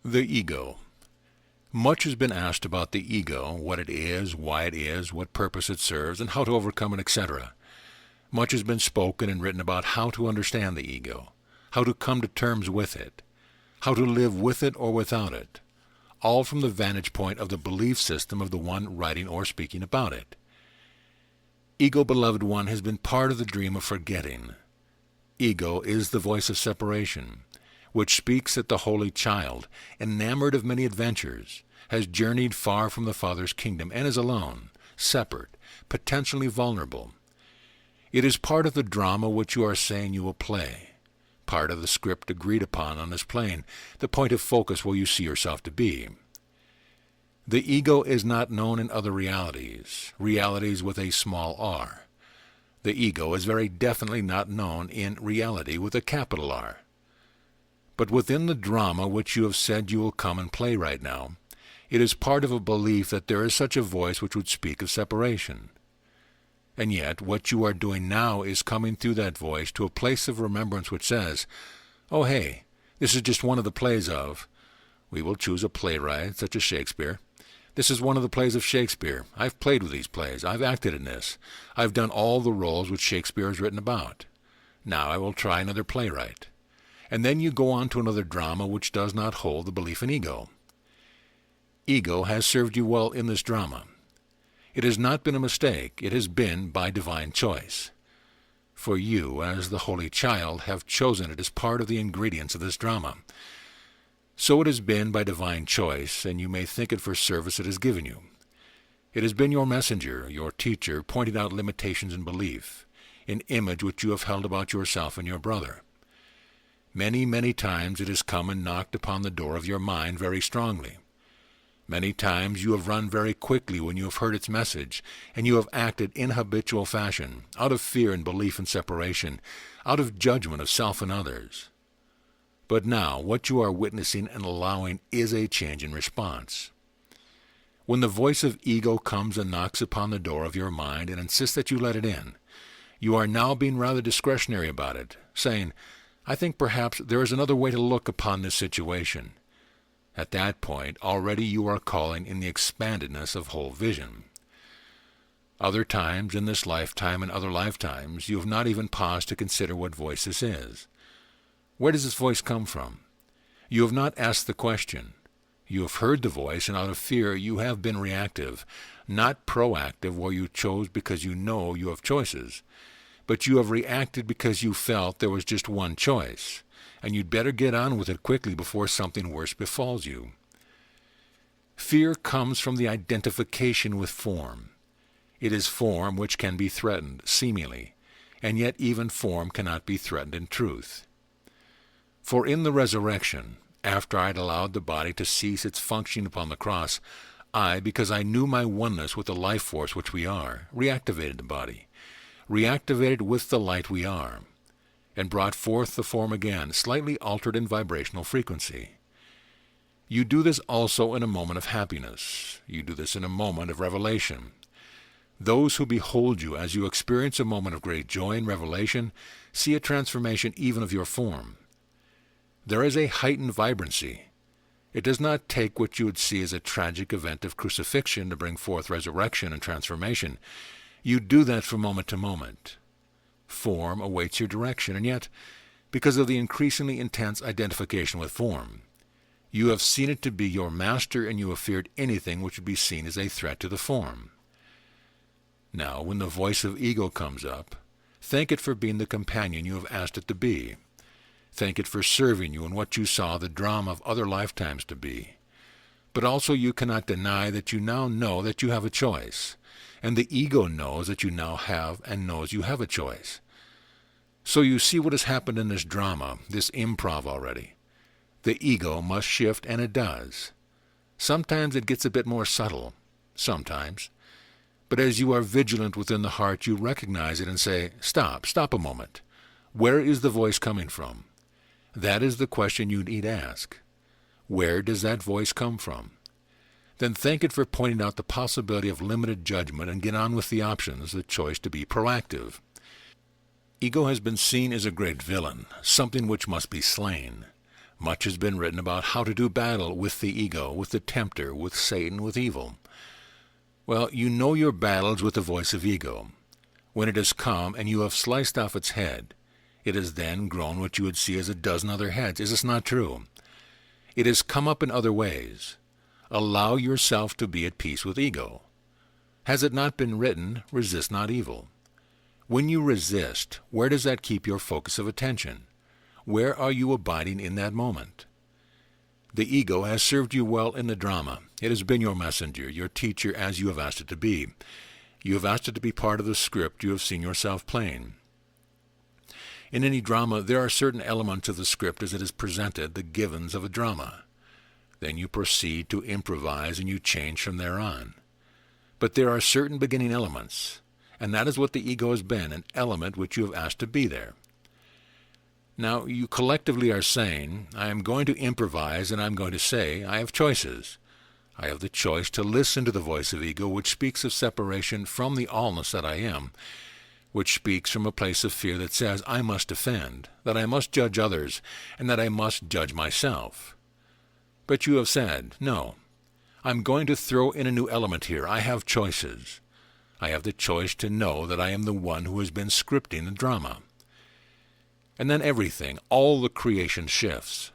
The ego. Much has been asked about the ego, what it is, why it is, what purpose it serves, and how to overcome it, etc. Much has been spoken and written about how to understand the ego, how to come to terms with it, how to live with it or without it, all from the vantage point of the belief system of the one writing or speaking about it. Ego, beloved one, has been part of the dream of forgetting. Ego is the voice of separation, which speaks that the holy child, enamored of many adventures, has journeyed far from the Father's kingdom and is alone, separate, potentially vulnerable. It is part of the drama which you are saying you will play, part of the script agreed upon on this plane, the point of focus where you see yourself to be. The ego is not known in other realities, realities with a small r. The ego is very definitely not known in reality with a capital R. But within the drama which you have said you will come and play right now, it is part of a belief that there is such a voice which would speak of separation. And yet, what you are doing now is coming through that voice to a place of remembrance which says, oh hey, this is just one of the plays of, we will choose a playwright such as Shakespeare. This is one of the plays of Shakespeare. I've played with these plays. I've acted in this. I've done all the roles which Shakespeare has written about. Now I will try another playwright. And then you go on to another drama which does not hold the belief in ego. Ego has served you well in this drama. It has not been a mistake. It has been by divine choice. For you, as the holy child, have chosen it as part of the ingredients of this drama. So it has been by divine choice, and you may think it for service it has given you. It has been your messenger, your teacher, pointing out limitations in belief, an image which you have held about yourself and your brother. Many, many times it has come and knocked upon the door of your mind very strongly. Many times you have run very quickly when you have heard its message, and you have acted in habitual fashion, out of fear and belief in separation, out of judgment of self and others. But now what you are witnessing and allowing is a change in response. When the voice of ego comes and knocks upon the door of your mind and insists that you let it in, you are now being rather discretionary about it, saying, I think perhaps there is another way to look upon this situation. At that point, already you are calling in the expandedness of whole vision. Other times, in this lifetime and other lifetimes, you have not even paused to consider what voice this is. Where does this voice come from? You have not asked the question. You have heard the voice, and out of fear you have been reactive, not proactive where you chose because you know you have choices. But you have reacted because you felt there was just one choice, and you'd better get on with it quickly before something worse befalls you. Fear comes from the identification with form. It is form which can be threatened, seemingly, and yet even form cannot be threatened in truth. For in the resurrection, after I had allowed the body to cease its functioning upon the cross, I, because I knew my oneness with the life force which we are, reactivated the body, reactivated with the light we are, and brought forth the form again, slightly altered in vibrational frequency. You do this also in a moment of happiness. You do this in a moment of revelation. Those who behold you as you experience a moment of great joy and revelation see a transformation even of your form. There is a heightened vibrancy. It does not take what you would see as a tragic event of crucifixion to bring forth resurrection and transformation. You do that from moment to moment. Form awaits your direction, and yet, because of the increasingly intense identification with form, you have seen it to be your master, and you have feared anything which would be seen as a threat to the form. Now, when the voice of ego comes up, thank it for being the companion you have asked it to be. Thank it for serving you in what you saw the drama of other lifetimes to be. But also you cannot deny that you now know that you have a choice, and the ego knows that you now have and knows you have a choice. So you see what has happened in this drama, this improv already. The ego must shift, and it does. Sometimes it gets a bit more subtle, sometimes. But as you are vigilant within the heart, you recognize it and say, stop a moment. Where is the voice coming from? That is the question you need ask. Where does that voice come from? Then thank it for pointing out the possibility of limited judgment and get on with the options, the choice to be proactive. Ego has been seen as a great villain, something which must be slain. Much has been written about how to do battle with the ego, with the tempter, with Satan, with evil. Well, you know your battles with the voice of ego. When it has come and you have sliced off its head, it has then grown what you would see as a dozen other heads. Is this not true? It has come up in other ways. Allow yourself to be at peace with ego. Has it not been written, resist not evil? When you resist, where does that keep your focus of attention? Where are you abiding in that moment? The ego has served you well in the drama. It has been your messenger, your teacher, as you have asked it to be. You have asked it to be part of the script you have seen yourself playing. In any drama, there are certain elements of the script as it is presented, the givens of a drama. Then you proceed to improvise and you change from there on. But there are certain beginning elements, and that is what the ego has been, an element which you have asked to be there. Now, you collectively are saying, I am going to improvise and I am going to say, I have choices. I have the choice to listen to the voice of ego, which speaks of separation from the allness that I am, which speaks from a place of fear that says, I must defend, that I must judge others, and that I must judge myself. But you have said, no, I'm going to throw in a new element here. I have choices. I have the choice to know that I am the one who has been scripting the drama. And then everything, all the creation shifts.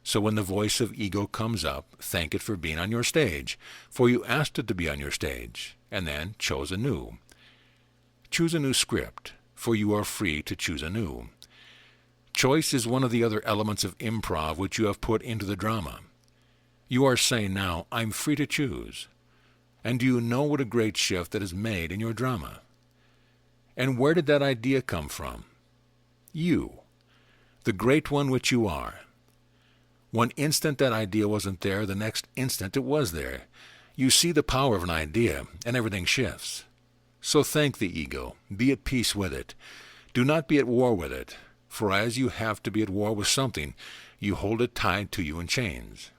So when the voice of ego comes up, thank it for being on your stage, for you asked it to be on your stage, and then chose anew. Choose a new script, for you are free to choose anew. Choice is one of the other elements of improv which you have put into the drama. You are saying now, I'm free to choose. And do you know what a great shift that is made in your drama? And where did that idea come from? You, the great one which you are. One instant that idea wasn't there, the next instant it was there. You see the power of an idea, and everything shifts. So thank the ego. Be at peace with it. Do not be at war with it, for as you have to be at war with something, you hold it tied to you in chains.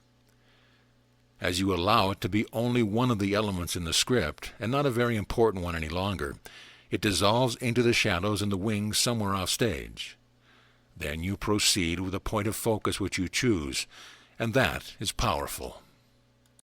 As you allow it to be only one of the elements in the script, and not a very important one any longer, it dissolves into the shadows and the wings somewhere off stage. Then you proceed with a point of focus which you choose, and that is powerful.